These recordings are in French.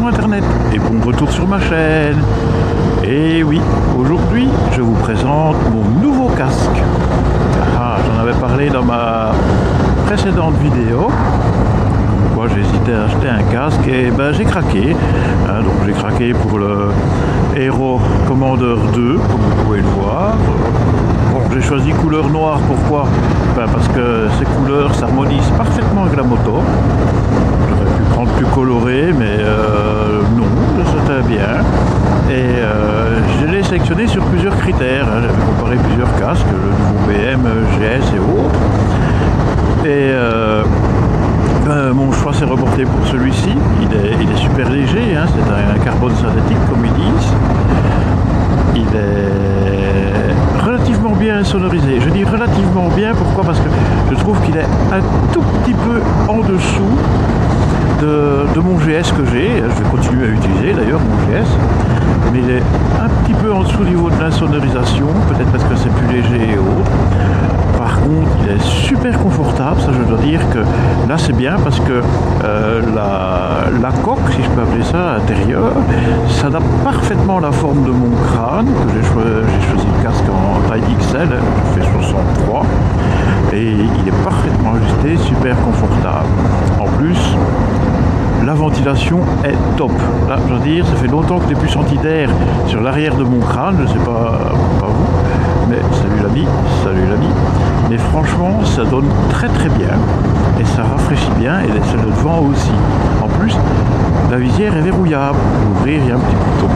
sur internet et bon retour sur ma chaîne. Et oui, aujourd'hui je vous présente mon nouveau casque. J'en avais parlé dans ma précédente vidéo. Moi j'hésitais à acheter un casque et ben j'ai craqué. Donc j'ai craqué pour le Hero Commander 2, comme vous pouvez le voir. Bon, j'ai choisi couleur noire, pourquoi? Parce que ces couleurs s'harmonisent parfaitement avec la moto. J'aurais pu prendre plus coloré, mais non, c'était bien. Et je l'ai sélectionné sur plusieurs critères. J'avais comparé plusieurs casques, le nouveau BM, GS et autres. Et mon choix s'est reporté pour celui-ci. Il est super léger, hein, c'est un carbone synthétique comme ils disent. Il est relativement bien sonorisé. Je dis relativement bien, pourquoi? Parce que je trouve qu'il est un tout petit peu en dessous de mon GS que j'ai. Je vais continuer à utiliser d'ailleurs mon GS. Mais il est un petit peu en dessous au niveau de la sonorisation, peut-être parce que c'est plus léger et autres. Par contre, il est super confortable, ça je dois dire que là c'est bien parce que la coque, si je peux appeler ça, à l'intérieur, s'adapte parfaitement à la forme de mon crâne, que j'ai choisi le casque en taille XL, je fais 63, et il est parfaitement ajusté, super confortable. En plus, la ventilation est top. Là, je veux dire, ça fait longtemps que je n'ai plus senti d'air sur l'arrière de mon crâne, je ne sais pas vous, mais salut l'ami. Mais franchement, ça donne très très bien et ça rafraîchit bien et celle de devant aussi. En plus, la visière est verrouillable. L'ouvrir, il y a un petit bouton.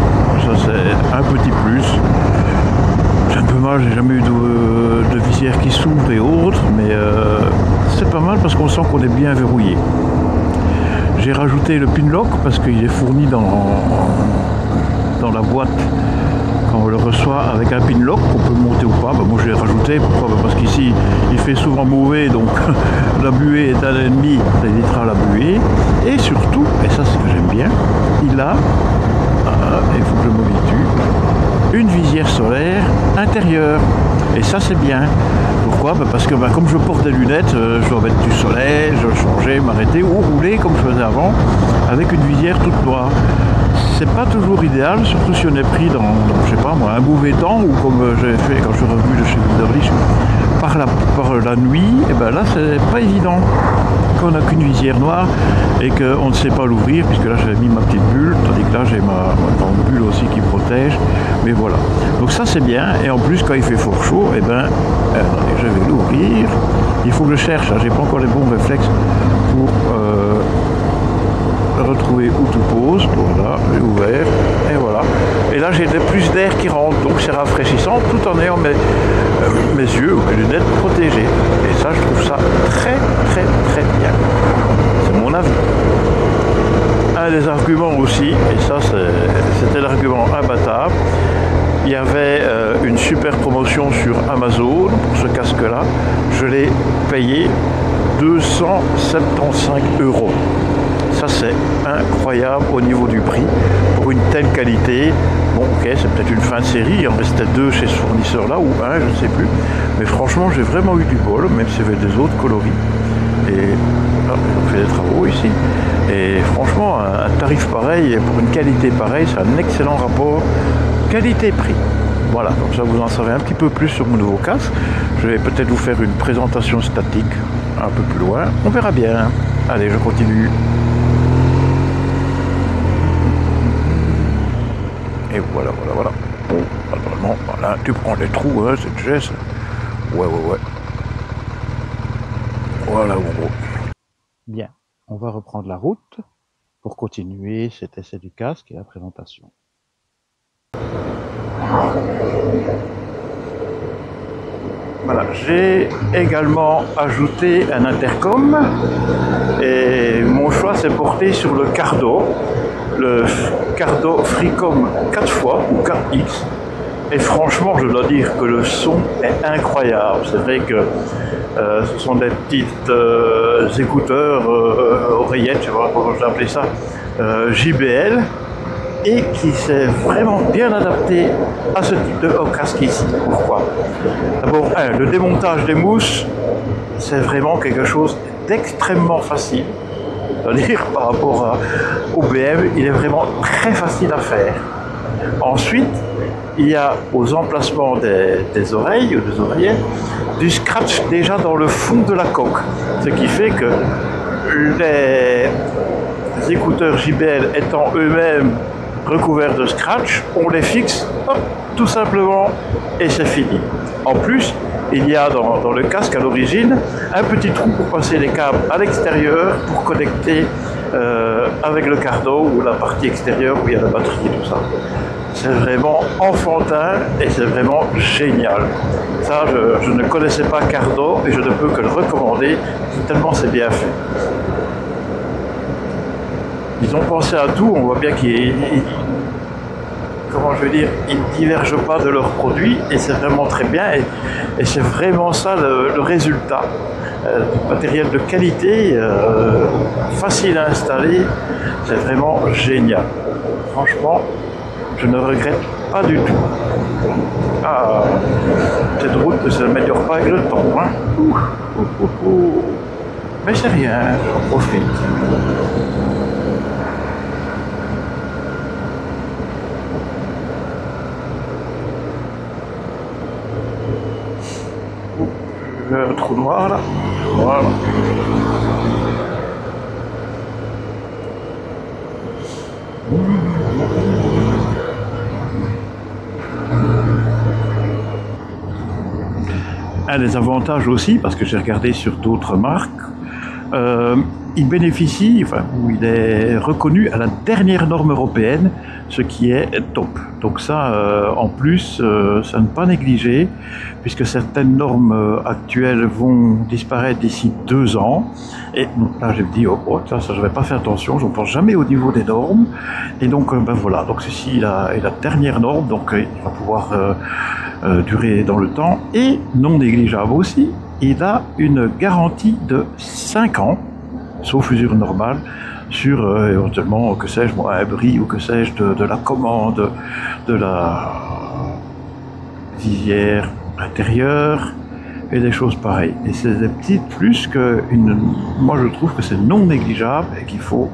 Ça, c'est un petit plus. J'ai un peu mal, j'ai jamais eu de visière qui s'ouvre et autres, mais c'est pas mal parce qu'on sent qu'on est bien verrouillé. J'ai rajouté le pin lock parce qu'il est fourni dans la boîte quand on le reçoit avec un pin lock qu'on peut monter ou pas. Moi je l'ai rajouté, pourquoi? Parce qu'ici il fait souvent mauvais, donc la buée est un ennemi, ça évitera la buée. Et surtout, et ça c'est ce que j'aime bien, il a, il faut que je m'habitue, une visière solaire intérieure. Et ça c'est bien. Pourquoi? Parce que comme je porte des lunettes, je dois mettre du soleil, je dois changer, m'arrêter ou rouler comme je faisais avant avec une visière toute noire. C'est pas toujours idéal, surtout si on est pris dans je sais pas moi, un mauvais temps ou comme j'ai fait quand je suis revenu de chez Wunderlich par la nuit, et ben là c'est pas évident quand on n'a qu'une visière noire et qu'on ne sait pas l'ouvrir, puisque là j'avais mis ma petite bulle, tandis que là j'ai ma grande bulle aussi qui protège, mais voilà. Donc ça c'est bien, et en plus quand il fait fort chaud, et ben je vais l'ouvrir. Il faut que je cherche, hein, j'ai pas encore les bons réflexes pour retrouver où tout pose. Voilà, j'ai ouvert et voilà. Et là j'ai plus d'air qui rentre, donc c'est rafraîchissant tout en ayant mes yeux ou mes lunettes protégées. Et ça je trouve ça très très très bien. C'est mon avis. Un des arguments aussi, et ça c'était l'argument imbattable, il y avait une super promotion sur Amazon pour ce casque là. Je l'ai payé 275 €. Ça c'est incroyable au niveau du prix pour une telle qualité. Bon ok, c'est peut-être une fin de série, il en restait 2 chez ce fournisseur là ou un, je ne sais plus, mais franchement j'ai vraiment eu du bol, même s'il y avait des autres coloris. Et là, on fait des travaux ici, et franchement un tarif pareil pour une qualité pareille, c'est un excellent rapport qualité-prix. Voilà, comme ça vous en savez un petit peu plus sur mon nouveau casque. Je vais peut-être vous faire une présentation statique un peu plus loin, on verra bien. Allez, je continue. Et voilà. Bon, normalement, voilà, tu prends les trous, hein, c'est le geste. Ouais. Voilà, en gros. Bien, on va reprendre la route pour continuer cet essai du casque et la présentation. Voilà, j'ai également ajouté un intercom et mon choix s'est porté sur le Cardo Freecom 4x ou 4X. Et franchement, je dois dire que le son est incroyable. C'est vrai que ce sont des petites écouteurs, oreillettes, je sais pas comment je vais appeler ça, JBL, et qui s'est vraiment bien adapté à ce type de casque ici. Pourquoi? D'abord, le démontage des mousses, c'est vraiment quelque chose d'extrêmement facile. C'est-à-dire par rapport au BM, il est vraiment très facile à faire. Ensuite, il y a aux emplacements des oreilles ou des oreillettes du scratch déjà dans le fond de la coque. Ce qui fait que les écouteurs JBL étant eux-mêmes recouverts de scratch, on les fixe, hop, tout simplement, et c'est fini. En plus, il y a dans le casque à l'origine un petit trou pour passer les câbles à l'extérieur pour connecter avec le cardo ou la partie extérieure où il y a la batterie et tout ça. C'est vraiment enfantin et c'est vraiment génial. Ça, je ne connaissais pas Cardo et je ne peux que le recommander tellement c'est bien fait. Ils ont pensé à tout, on voit bien qu'ils ne divergent pas de leurs produits et c'est vraiment très bien et c'est vraiment ça le résultat. Du matériel de qualité, facile à installer, c'est vraiment génial. Franchement, je ne regrette pas du tout. Ah, cette route ne s'améliore pas avec le temps. Hein. Mais c'est rien, j'en profite. Un trou noir là. Voilà. Un des avantages aussi, parce que j'ai regardé sur d'autres marques, il bénéficie, enfin, ou il est reconnu à la dernière norme européenne, ce qui est top. Donc ça, en plus, ça ne pas négliger, puisque certaines normes actuelles vont disparaître d'ici 2 ans. Et donc là, j'ai dit, oh, ça je ne vais pas faire attention, je ne pense jamais au niveau des normes. Et donc, ben voilà, donc ceci est la dernière norme, donc il va pouvoir durer dans le temps. Et non négligeable aussi, il a une garantie de 5 ans, sauf usure normale, sur éventuellement, que sais-je moi, un bris ou que sais-je de la commande, de la visière intérieure et des choses pareilles. Et c'est des petites plus que moi je trouve que c'est non négligeable et qu'il faut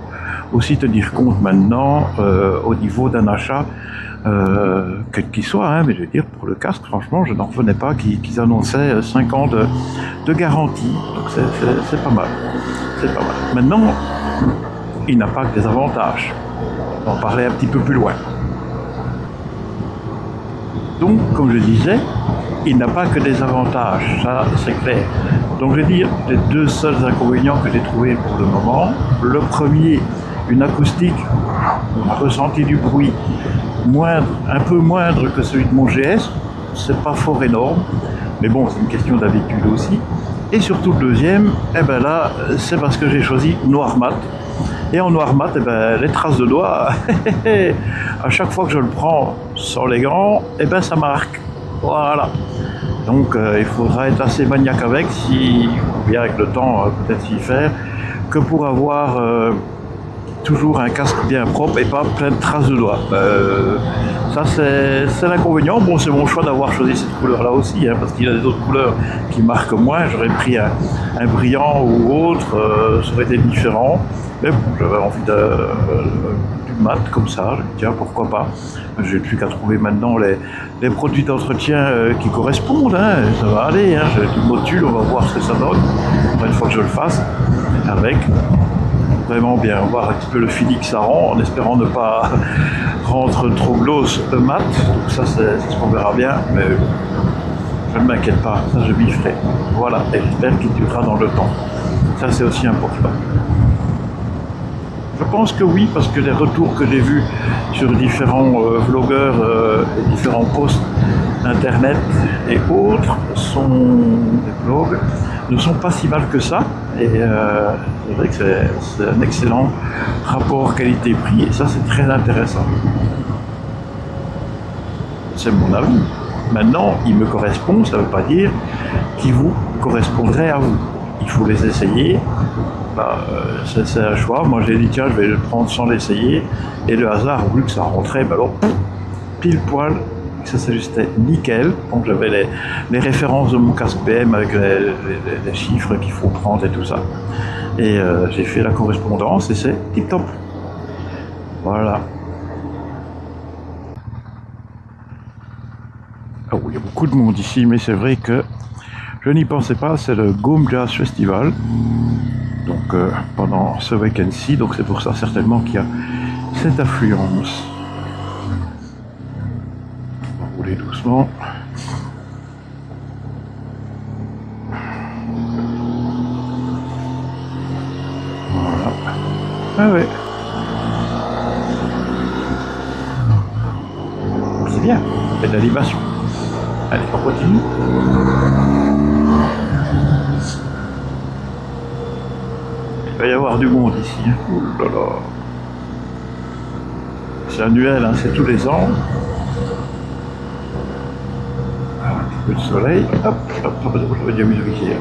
aussi tenir compte maintenant au niveau d'un achat quel qu'il soit, hein, mais je veux dire pour le casque, franchement, je n'en revenais pas qu'ils annonçaient 5 ans de garantie, donc c'est pas mal. C'est pas mal. Maintenant, il n'a pas que des avantages. On va en parler un petit peu plus loin. Donc, comme je disais, il n'a pas que des avantages, ça c'est clair. Donc je vais dire les 2 seuls inconvénients que j'ai trouvés pour le moment. Le premier, une acoustique, un ressenti du bruit moindre, un peu moindre que celui de mon GS, c'est pas fort énorme, mais bon, c'est une question d'habitude aussi. Et surtout le deuxième, eh ben là, c'est parce que j'ai choisi noir mat. Et en noir mat, eh ben, les traces de doigts, à chaque fois que je le prends sans les gants, eh ben, ça marque. Voilà. Donc il faudra être assez maniaque avec, ou bien avec le temps, peut-être s'y faire, que pour avoir toujours un casque bien propre et pas plein de traces de doigts. Ça c'est l'inconvénient. Bon, c'est mon choix d'avoir choisi cette couleur là aussi, hein, parce qu'il y a des autres couleurs qui marquent moins. J'aurais pris un brillant ou autre, ça aurait été différent. Mais bon, j'avais envie du mat comme ça, je me dis tiens pourquoi pas. J'ai plus qu'à trouver maintenant les produits d'entretien qui correspondent, hein, ça va aller, hein. J'ai du module, on va voir ce que ça donne, une fois que je le fasse, avec vraiment bien voir un petit peu le feeling que ça rend, en espérant ne pas rendre trop gloss mat, donc ça c'est ce qu'on verra bien, mais je ne m'inquiète pas, ça je m'y ferai. Voilà, et j'espère qu'il durera dans le temps, ça c'est aussi important. Je pense que oui, parce que les retours que j'ai vus sur différents vlogueurs et différents posts internet et autres des blogs ne sont pas si mal que ça. Et c'est vrai que c'est un excellent rapport qualité-prix et ça c'est très intéressant. C'est mon avis. Maintenant, il me correspond, ça ne veut pas dire qu'il vous correspondrait à vous. Il faut les essayer. Bah, c'est un choix. Moi j'ai dit tiens je vais le prendre sans l'essayer et le hasard a voulu que ça rentrait, bah alors pile poil ça s'ajustait nickel. Donc j'avais les références de mon casque PM avec les chiffres qu'il faut prendre et tout ça. Et j'ai fait la correspondance et c'est tip top. Voilà. Oh, il y a beaucoup de monde ici, mais c'est vrai que je n'y pensais pas, c'est le Gome Jazz Festival. Donc pendant ce week-end-ci, donc c'est pour ça certainement qu'il y a cette affluence. On va rouler doucement. Voilà. Ah ouais. C'est bien, on fait de l'animation. Allez, on continue. Il va y avoir du monde ici. Ouh là là. C'est annuel, hein, c'est tous les ans. Un petit peu de soleil. Hop, hop, hop, j'aurais dû musiquer.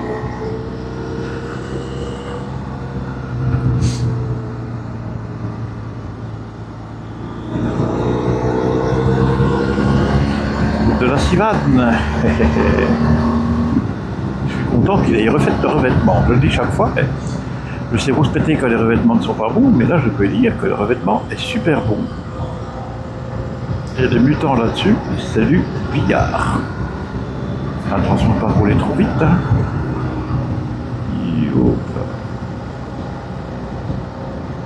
De la Civane. Je suis content qu'il ait refait le revêtement. Je le dis chaque fois. Je sais rouspéter que les revêtements ne sont pas bons, mais là je peux dire que le revêtement est super bon. Il y a des mutants là-dessus, c'est du billard. Attention de ne pas rouler trop vite. Hein.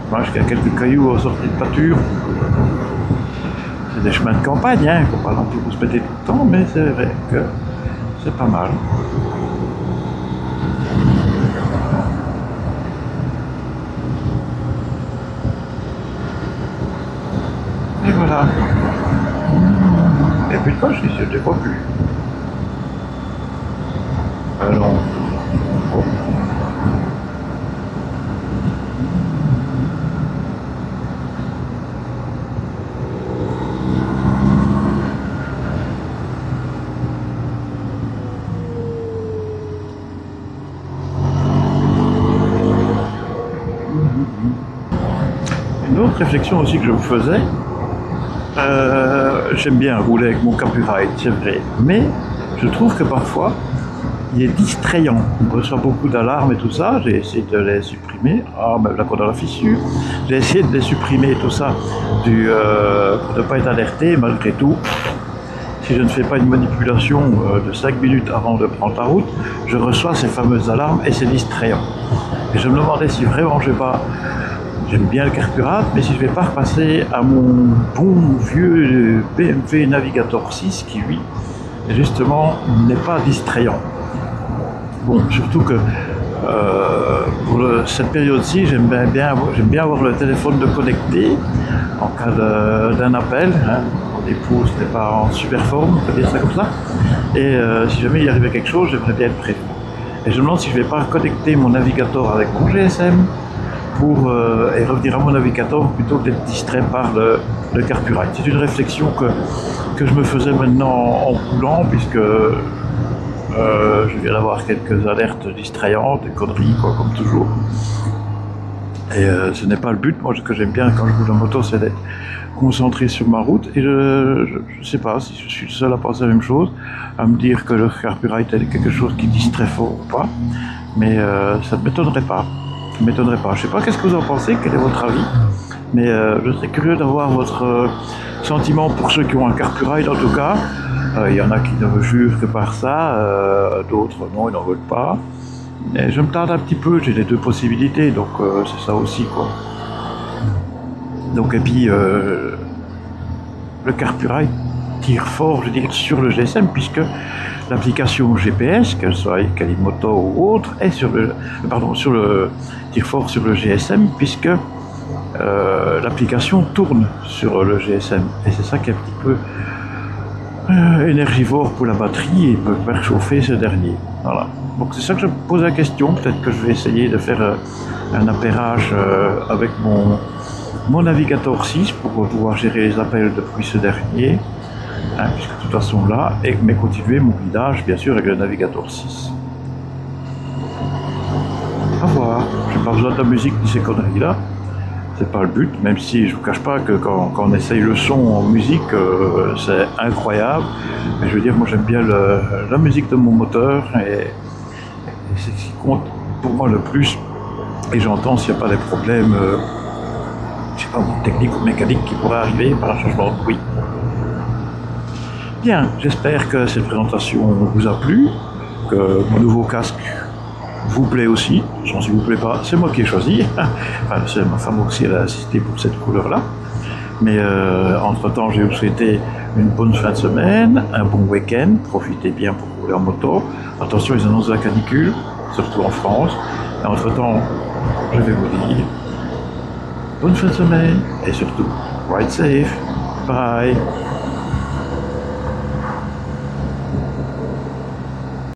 Moi, il y a quelques cailloux aux sorties de pâture. C'est des chemins de campagne, hein. Il ne faut pas non plus rouspéter tout le temps, mais c'est vrai que c'est pas mal. Et voilà. Et puis de poche ici, je ne les vois plus. Alors. Oh. Une autre réflexion aussi que je me faisais, j'aime bien rouler avec mon copyright, c'est vrai, mais je trouve que parfois il est distrayant. On reçoit beaucoup d'alarmes et tout ça, j'ai essayé de les supprimer. Ah, ben là qu'on a la fissure. J'ai essayé de les supprimer tout ça, pour ne pas être alerté, malgré tout. Si je ne fais pas une manipulation de 5 minutes avant de prendre la route, je reçois ces fameuses alarmes et c'est distrayant. Et je me demandais si vraiment je vais pas... J'aime bien le carburant, mais si je ne vais pas repasser à mon bon vieux BMW Navigator 6 qui, lui, justement, n'est pas distrayant. Bon, surtout que pour cette période-ci, j'aime bien avoir le téléphone de connecté en cas d'un appel. Hein. Mon épouse n'est pas en super forme, on peut dire ça comme ça. Et si jamais il arrivait quelque chose, j'aimerais bien être prêt. Et je me demande si je ne vais pas connecter mon navigateur avec mon GSM et revenir à mon navigateur plutôt que d'être distrait par le carburant. C'est une réflexion que je me faisais maintenant en roulant, puisque je viens d'avoir quelques alertes distrayantes, des conneries, quoi, comme toujours. Et ce n'est pas le but. Moi, ce que j'aime bien quand je roule en moto, c'est d'être concentré sur ma route. Et je ne sais pas si je suis le seul à penser la même chose, à me dire que le carburant est quelque chose qui distrait fort ou pas. Mais ça ne m'étonnerait pas. Je ne sais pas qu'est-ce que vous en pensez, quel est votre avis. Mais je serais curieux d'avoir votre sentiment pour ceux qui ont un carburant, en tout cas. Il y en a qui ne me jurent que par ça, d'autres non, ils n'en veulent pas. Et je me tarde un petit peu, j'ai les deux possibilités, donc c'est ça aussi, quoi. Donc, et puis, le carburant tire fort, je dirais, sur le GSM, puisque l'application GPS, qu'elle soit Calimoto ou autre, est tire fort sur le GSM, puisque l'application tourne sur le GSM. Et c'est ça qui est un petit peu énergivore pour la batterie et peut faire chauffer ce dernier. Voilà. Donc c'est ça que je me pose la question. Peut-être que je vais essayer de faire un appairage avec mon Navigator 6 pour pouvoir gérer les appels depuis ce dernier, hein, puisque de toute façon là, mais continuer mon guidage bien sûr avec le Navigator 6. À voir. J'ai pas besoin de la musique ni ces conneries là. c'est pas le but, même si je vous cache pas que quand on essaye le son en musique, c'est incroyable. Mais je veux dire, moi j'aime bien la musique de mon moteur et c'est ce qui compte pour moi le plus. Et j'entends s'il n'y a pas des problèmes, je sais pas, techniques ou mécaniques qui pourraient arriver par un changement de bruit. Bien, j'espère que cette présentation vous a plu, que mon nouveau casque vous plaît aussi. Si vous plaît pas, c'est moi qui ai choisi. Enfin, c'est ma femme aussi, elle a assisté pour cette couleur-là. Mais entre-temps, je vais vous souhaiter une bonne fin de semaine, un bon week-end. Profitez bien pour rouler en moto. Attention, ils annoncent la canicule, surtout en France. Et entre-temps, je vais vous dire bonne fin de semaine et surtout, ride safe. Bye.